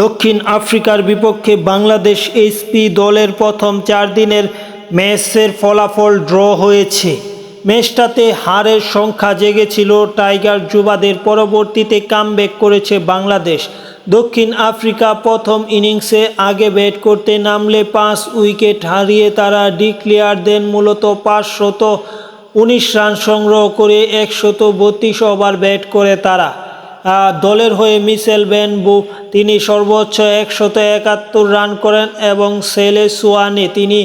দক্ষিণ আফ্রিকার বিপক্ষে বাংলাদেশ এইচপি দলের প্রথম 4 দিনের ম্যাচের ফলাফল ড্র হয়েছে। ম্যাচটাতে হারের সংখ্যা জেগেছিল টাইগার যুবাদের, পরবর্তীতে কামব্যাক করেছে বাংলাদেশ। দক্ষিণ আফ্রিকা প্রথম ইনিংসে আগে ব্যাট করতে নামলে 5 উইকেট হারিয়ে তারা ডিক্লেয়ার দেন। মূলত 519 রান সংগ্রহ করে 132 ওভার ব্যাট করে তারা। দলের হয়ে মিচেল বেনবু তিনি সর্বোচ্চ 171 রান করেন এবং সেলে সুয়ানে তিনি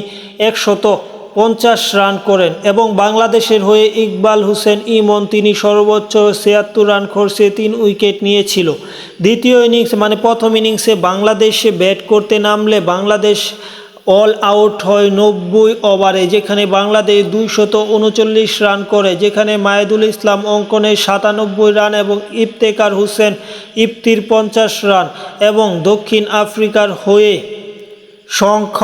150 রান করেন এবং বাংলাদেশের হয়ে ইকবাল হোসেন ইমন তিনি সর্বোচ্চ 76 রান খরচে 3 উইকেট নিয়েছিল। দ্বিতীয় ইনিংস প্রথম ইনিংসে বাংলাদেশে ব্যাট করতে নামলে বাংলাদেশ অল আউট হয় 90 ওভারে, যেখানে বাংলাদেশ 239 রান করে, যেখানে মাহিদুল ইসলাম অঙ্কনের 97 রান এবং ইফতেখার হোসেন ইফতির 50 রান এবং দক্ষিণ আফ্রিকার হয়ে শঙ্খ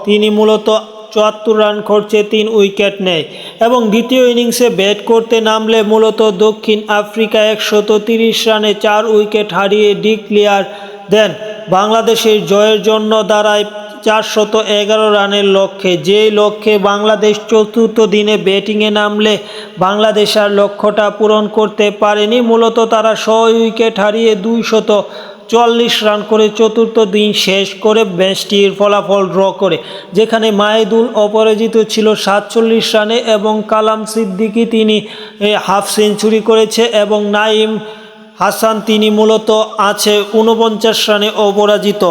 তিনি মূলত 74 রান খরচে 3 উইকেট নেয় এবং দ্বিতীয় ইনিংসে ব্যাট করতে নামলে মূলত দক্ষিণ আফ্রিকা 130 রানে 4 উইকেট হারিয়ে ডিক্লেয়ার দেন। বাংলাদেশের জয়ের জন্য দাঁড়ায় 411 রানের লক্ষ্যে, যে লক্ষ্যে বাংলাদেশ চতুর্থ দিনে ব্যাটিংয়ে নামলে বাংলাদেশ আর লক্ষ্যটা পূরণ করতে পারেনি। মূলত তারা 6 উইকেট হারিয়ে 240 রান করে চতুর্থ দিন শেষ করে ম্যাচটির ফলাফল ড্র করে, যেখানে মাহিদুল অপরাজিত ছিল 47 রানে এবং কালাম সিদ্দিকী তিনি হাফ সেঞ্চুরি করেছে এবং নাঈম হাসান তিনি মূলত আছে 49 রানে অপরাজিত।